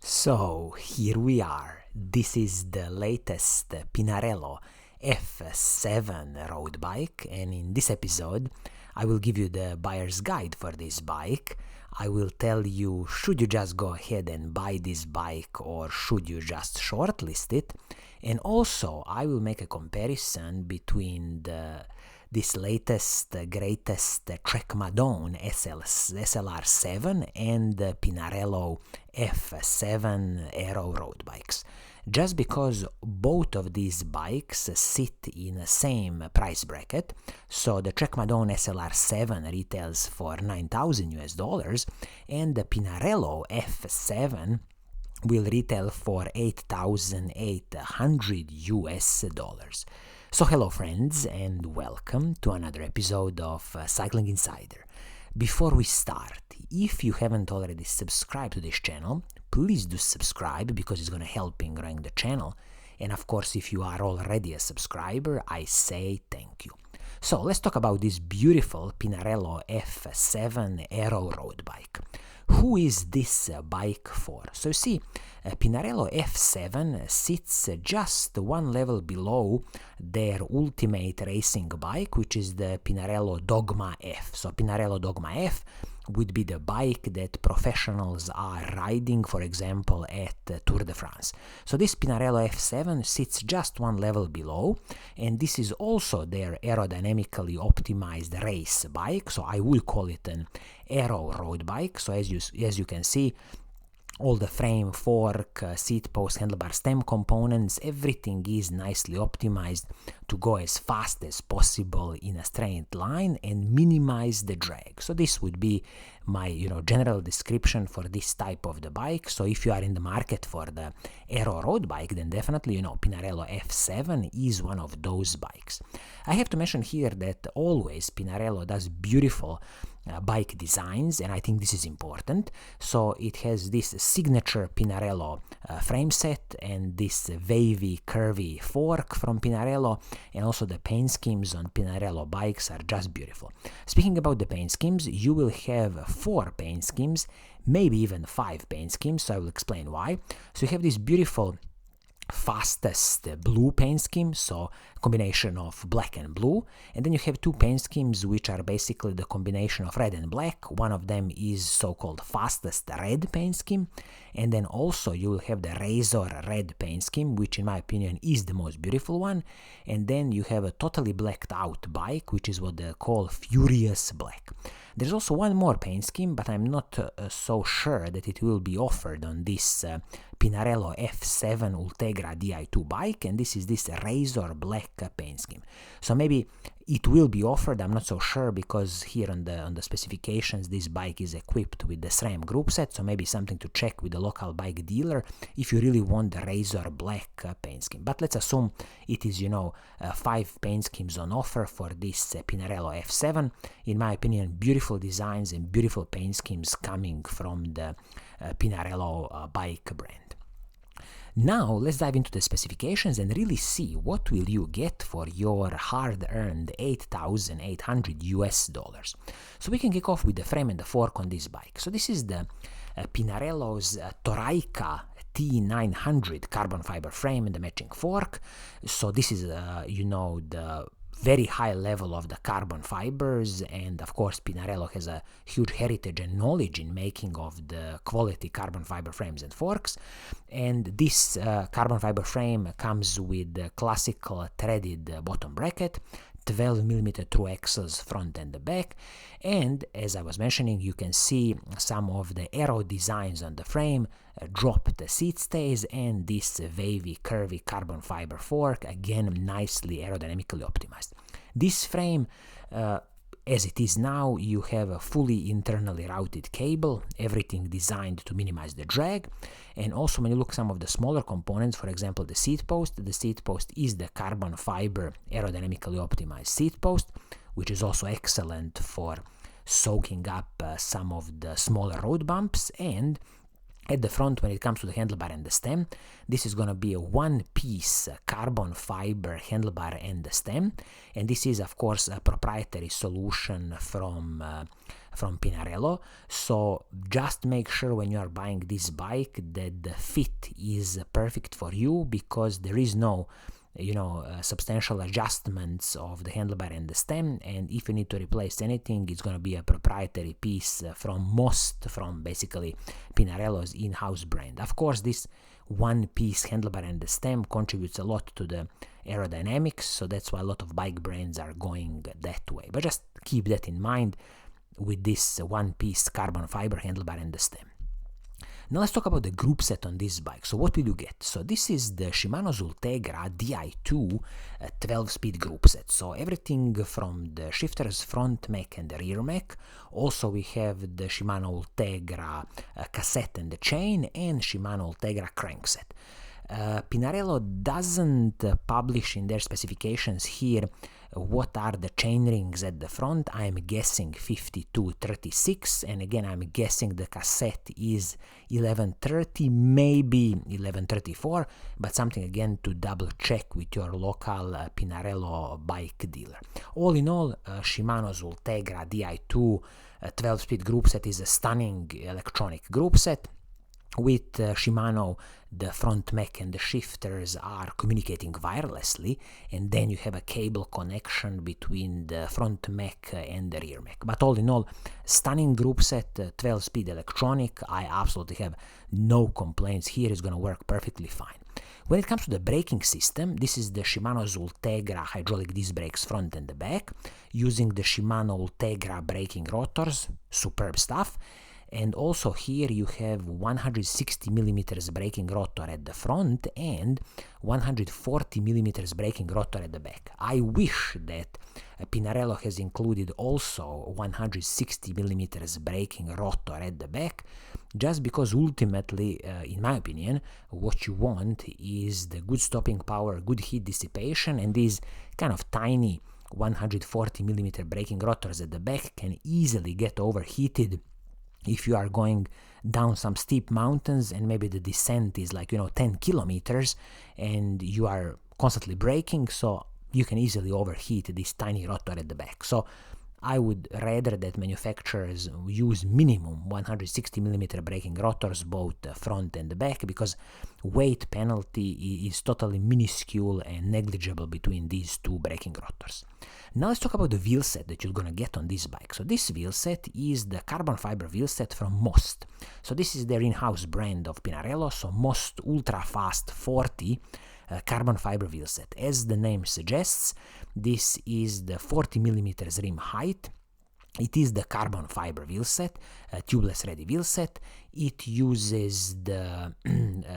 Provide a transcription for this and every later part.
So here we are. This is the latest Pinarello F7 road bike, and in this episode I will give you the buyer's guide for this bike. I will tell you should you just go ahead and buy this bike or should you just shortlist it, and also I will make a comparison between this latest, greatest Trek Madone SLR 7 and the Pinarello F7 aero road bikes. Just because both of these bikes sit in the same price bracket, so the Trek Madone SLR 7 retails for $9,000 and the Pinarello F7 will retail for $8,800. So hello friends and welcome to another episode of Cycling Insider. Before we start, if you haven't already subscribed to this channel, please do subscribe because it's going to help in growing the channel. And of course, if you are already a subscriber, I say thank you. So let's talk about this beautiful Pinarello F7 aero road bike. Who is this bike for? So you see, Pinarello F7 sits just one level below their ultimate racing bike, which is the Pinarello Dogma F. So Pinarello Dogma F would be the bike that professionals are riding, for example, at Tour de France. So this Pinarello F7 sits just one level below, and this is also their aerodynamically optimized race bike, so I will call it an aero road bike. So as you can see, all the frame, fork, seat post, handlebar, stem components, everything is nicely optimized to go as fast as possible in a straight line and minimize the drag. So this would be my general description for this type of the bike. So if you are in the market for the aero road bike, then definitely Pinarello F7 is one of those bikes. I have to mention here that always Pinarello does beautiful bike designs, and I think this is important. So it has this signature Pinarello frame set and this wavy curvy fork from Pinarello, and also the paint schemes on Pinarello bikes are just beautiful. Speaking about the paint schemes, you will have 4 paint schemes, maybe even 5 paint schemes, so I will explain why. So you have this beautiful fastest blue paint scheme, so combination of black and blue, and then you have 2 paint schemes which are basically the combination of red and black. One of them is so-called fastest red paint scheme, and then also you will have the razor red paint scheme, which in my opinion is the most beautiful one, and then you have a totally blacked out bike, which is what they call furious black. There's also one more paint scheme, but I'm not so sure that it will be offered on this Pinarello F7 Ultegra Di2 bike, and this is this razor black paint scheme. So maybe it will be offered, I'm not so sure, because here on the specifications this bike is equipped with the SRAM Groupset, so maybe something to check with the local bike dealer if you really want the razor black paint scheme. But let's assume it is 5 paint schemes on offer for this Pinarello F7. In my opinion, beautiful designs and beautiful paint schemes coming from the Pinarello bike brand. Now let's dive into the specifications and really see what will you get for your hard-earned $8,800. So we can kick off with the frame and the fork on this bike. So this is the Pinarello's Toraica T900 carbon fiber frame and the matching fork. So this is the very high level of the carbon fibers, and of course Pinarello has a huge heritage and knowledge in making of the quality carbon fiber frames and forks. And this carbon fiber frame comes with the classical threaded bottom bracket, 12mm through axles front and the back, and as I was mentioning, you can see some of the aero designs on the frame, dropped seat stays, and this wavy curvy carbon fiber fork, again nicely aerodynamically optimized. This frame, as it is now, you have a fully internally routed cable, everything designed to minimize the drag. And also when you look at some of the smaller components, for example the seat post is the carbon fiber aerodynamically optimized seat post, which is also excellent for soaking up some of the smaller road bumps. And At the front, when it comes to the handlebar and the stem, this is going to be a one-piece carbon fiber handlebar and the stem, and this is of course a proprietary solution from Pinarello. So just make sure when you are buying this bike that the fit is perfect for you, because there is no substantial adjustments of the handlebar and the stem, and if you need to replace anything, it's going to be a proprietary piece from basically Pinarello's in-house brand. Of course, this one-piece handlebar and the stem contributes a lot to the aerodynamics, so that's why a lot of bike brands are going that way. But just keep that in mind with this one-piece carbon fiber handlebar and the stem. Now let's talk about the group set on this bike. So what will you get? So this is the Shimano's Ultegra Di2 12-speed group set. So everything from the shifter's front mech and the rear mech. Also we have the Shimano Ultegra cassette and the chain, and Shimano Ultegra crankset. Pinarello doesn't publish in their specifications here what are the chain rings at the front. I'm guessing 5236, and again I'm guessing the cassette is 1130, maybe 1134, but something again to double check with your local Pinarello bike dealer. All in all, Shimano's Ultegra Di2 12-speed group set is a stunning electronic group set. With Shimano, the front mech and the shifters are communicating wirelessly, and then you have a cable connection between the front mech and the rear mech. But all in all, stunning group set, 12-speed electronic. I absolutely have no complaints here. It's going to work perfectly fine. When it comes to the braking system, this is the Shimano's Ultegra hydraulic disc brakes front and the back, using the Shimano Ultegra braking rotors. Superb stuff. And also here you have 160 millimeters braking rotor at the front and 140 millimeters braking rotor at the back. I wish that Pinarello has included also 160 millimeters braking rotor at the back, just because ultimately, in my opinion, what you want is the good stopping power, good heat dissipation, and these kind of tiny 140 millimeter braking rotors at the back can easily get overheated if you are going down some steep mountains and maybe the descent is like 10 kilometers and you are constantly braking, so you can easily overheat this tiny rotor at the back. So I would rather that manufacturers use minimum 160 millimeter braking rotors both front and the back, because weight penalty is totally minuscule and negligible between these two braking rotors. Now let's talk about the wheel set that you're gonna get on this bike. So this wheel set is the carbon fiber wheel set from Most. So this is their in-house brand of Pinarello, so Most Ultra Fast 40 carbon fiber wheel set. As the name suggests, this is the 40 millimeters rim height. It is the carbon fiber wheel set, tubeless ready wheel set. It uses the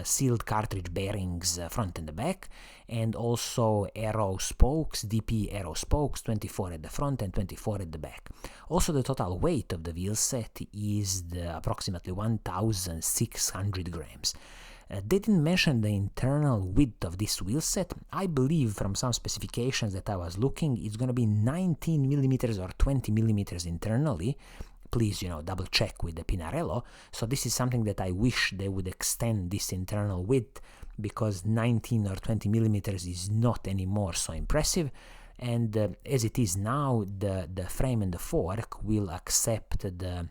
sealed cartridge bearings front and the back, and also aero spokes, DP aero spokes, 24 at the front and 24 at the back. Also the total weight of the wheel set is approximately 1,600 grams. They didn't mention the internal width of this wheel set. I believe from some specifications that I was looking, it's going to be 19 millimeters or 20 millimeters internally. Please, double check with the Pinarello. So this is something that I wish they would extend this internal width, because 19 or 20 millimeters is not anymore so impressive. And as it is now, the frame and the fork will accept the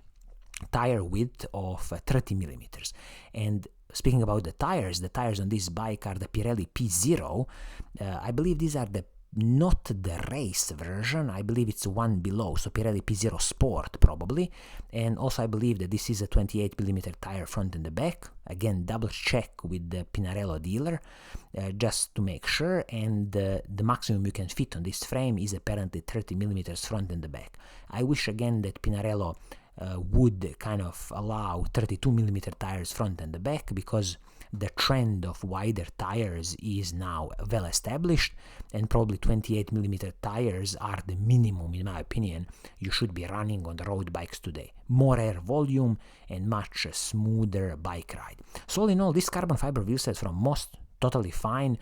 tire width of 30 millimeters. And speaking about the tires on this bike are the Pirelli P0. I believe these are not the race version. I believe it's one below, so Pirelli P0 Sport probably. And also I believe that this is a 28 millimeter tire front and the back. Again, double check with the Pinarello dealer just to make sure. And the maximum you can fit on this frame is apparently 30 millimeters front and the back. I wish again that Pinarello would kind of allow 32 millimeter tires front and the back, because the trend of wider tires is now well established, and probably 28 millimeter tires are the minimum, in my opinion, you should be running on the road bikes today. More air volume and much smoother bike ride. So all in all, this carbon fiber wheel set from Most, totally fine.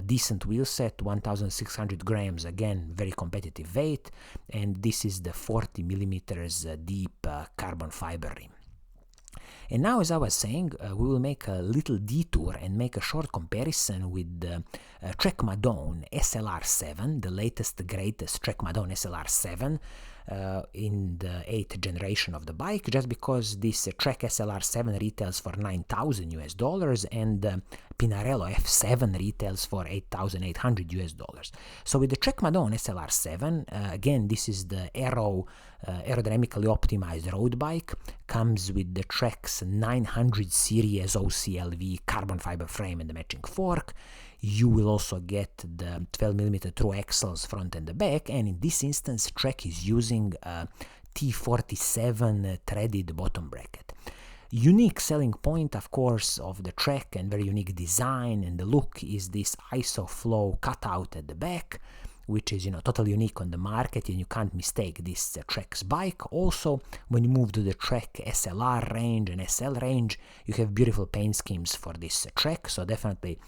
Decent wheel set, 1,600 grams, again very competitive weight, and this is the 40 millimeters deep carbon fiber rim. And now, as I was saying, we will make a little detour and make a short comparison with the Trek Madone SLR7, the latest, greatest Trek Madone SLR7 in the 8th generation of the bike, just because this Trek SLR7 retails for $9,000 and Pinarello F7 retails for $8,800. So with the Trek Madone SLR7, again, this is the aero aerodynamically optimized road bike, comes with the Trek's 900 series OCLV carbon fiber frame and the matching fork. You will also get the 12mm through axles front and the back, and in this instance Trek is using a T47 threaded bottom bracket. Unique selling point, of course, of the Trek and very unique design and the look is this ISOFlow cutout at the back, which is, totally unique on the market, and you can't mistake this Trek's bike. Also, when you move to the Trek SLR range and SL range, you have beautiful paint schemes for this Trek, so definitely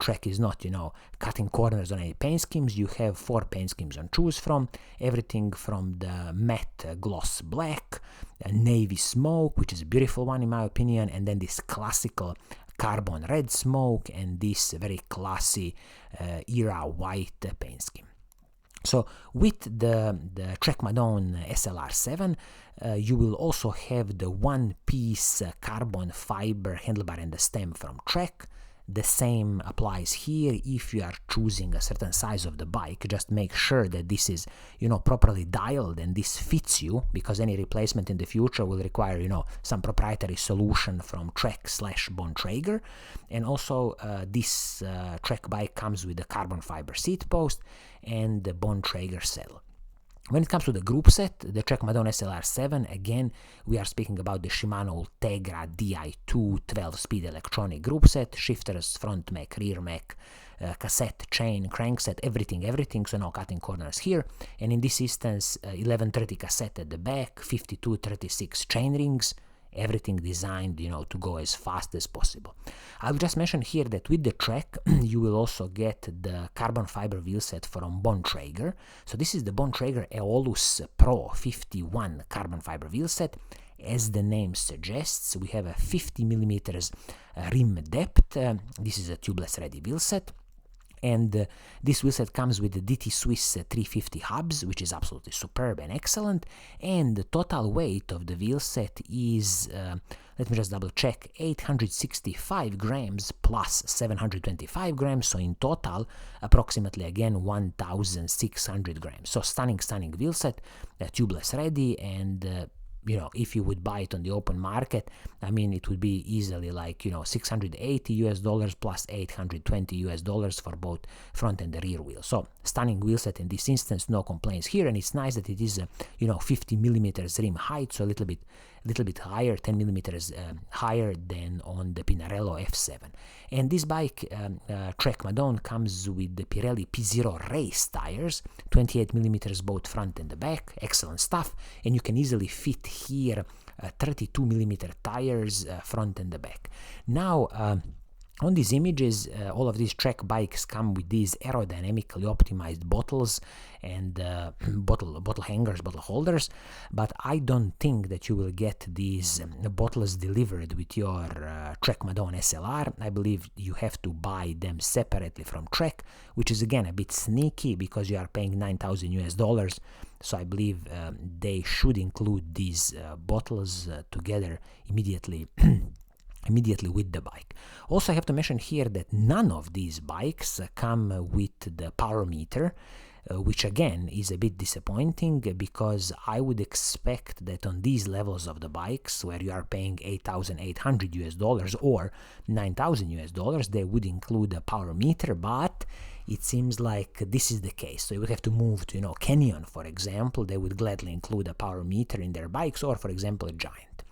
Trek is not, cutting corners on any paint schemes. You have 4 paint schemes on choose from, everything from the matte gloss black, navy smoke, which is a beautiful one in my opinion, and then this classical carbon red smoke and this very classy era white paint scheme. So with the Trek Madone SLR7, you will also have the one-piece carbon fiber handlebar and the stem from Trek. The same applies here. If you are choosing a certain size of the bike, just make sure that this is, properly dialed and this fits you, because any replacement in the future will require, some proprietary solution from Trek/Bontrager. And also, this Trek bike comes with a carbon fiber seat post and the Bontrager saddle. When it comes to the Groupset, the Trek Madone SLR7, again, we are speaking about the Shimano Ultegra Di2 12-speed electronic Groupset, shifters, front mech, rear mech, cassette, chain, crankset, everything, so no cutting corners here. And in this instance, 1130 cassette at the back, 5236 chain rings, everything designed, to go as fast as possible. I'll just mention here that with the Trek, you will also get the carbon fiber wheelset from Bontrager. So this is the Bontrager Aeolus Pro 51 carbon fiber wheelset. As the name suggests, we have a 50mm rim depth. This is a tubeless ready wheelset. And this wheelset comes with the DT Swiss 350 hubs, which is absolutely superb and excellent. And the total weight of the wheelset is, let me just double check, 865 grams plus 725 grams. So in total, approximately again 1,600 grams. So stunning wheelset, tubeless ready, and if you would buy it on the open market, I mean, it would be easily like, $680 plus $820 for both front and the rear wheel. So stunning wheelset in this instance, no complaints here. And it's nice that it is, 50mm rim height, so a little bit higher, 10mm higher than on the Pinarello F7. And this bike, Trek Madone, comes with the Pirelli P0 race tires, 28mm both front and the back, excellent stuff. And you can easily fit here 32mm tires front and the back. Now, on these images, all of these Trek bikes come with these aerodynamically optimized bottles and bottle hangers, bottle holders, but I don't think that you will get these bottles delivered with your Trek Madone SLR. I believe you have to buy them separately from Trek, which is again a bit sneaky because you are paying $9,000. So I believe they should include these bottles together immediately with the bike. Also, I have to mention here that none of these bikes come with the power meter, which again is a bit disappointing because I would expect that on these levels of the bikes where you are paying $8,800 or $9,000, they would include a power meter, but it seems like this is the case. So you would have to move to, Canyon, for example. They would gladly include a power meter in their bikes, or for example a Giant.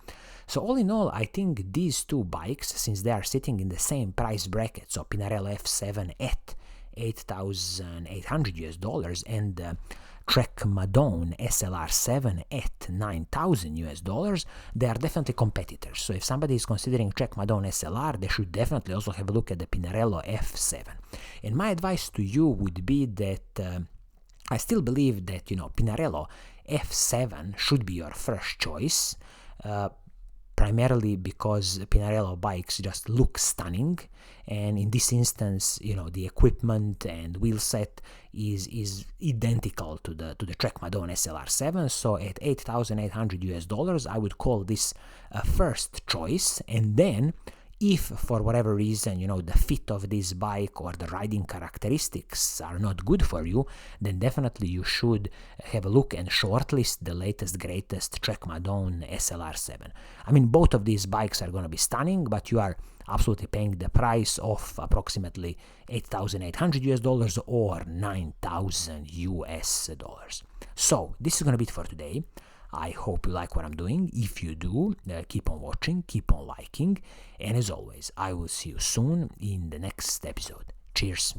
So all in all, I think these two bikes, since they are sitting in the same price bracket, so Pinarello F7 at $8,800 and Trek Madone SLR7 at $9,000, they are definitely competitors. So if somebody is considering Trek Madone SLR, they should definitely also have a look at the Pinarello F7. And my advice to you would be that I still believe that, Pinarello F7 should be your first choice. primarily because Pinarello bikes just look stunning, and in this instance, the equipment and wheelset is identical to the Trek Madone SLR 7. So at $8,800 I would call this a first choice. And then if for whatever reason the fit of this bike or the riding characteristics are not good for you, then definitely you should have a look and shortlist the latest greatest Trek Madone SLR 7. I mean, both of these bikes are going to be stunning, but you are absolutely paying the price of approximately $8,800 or $9,000. So this is going to be it for today. I hope you like what I'm doing. If you do, keep on watching, keep on liking, and as always, I will see you soon in the next episode. Cheers!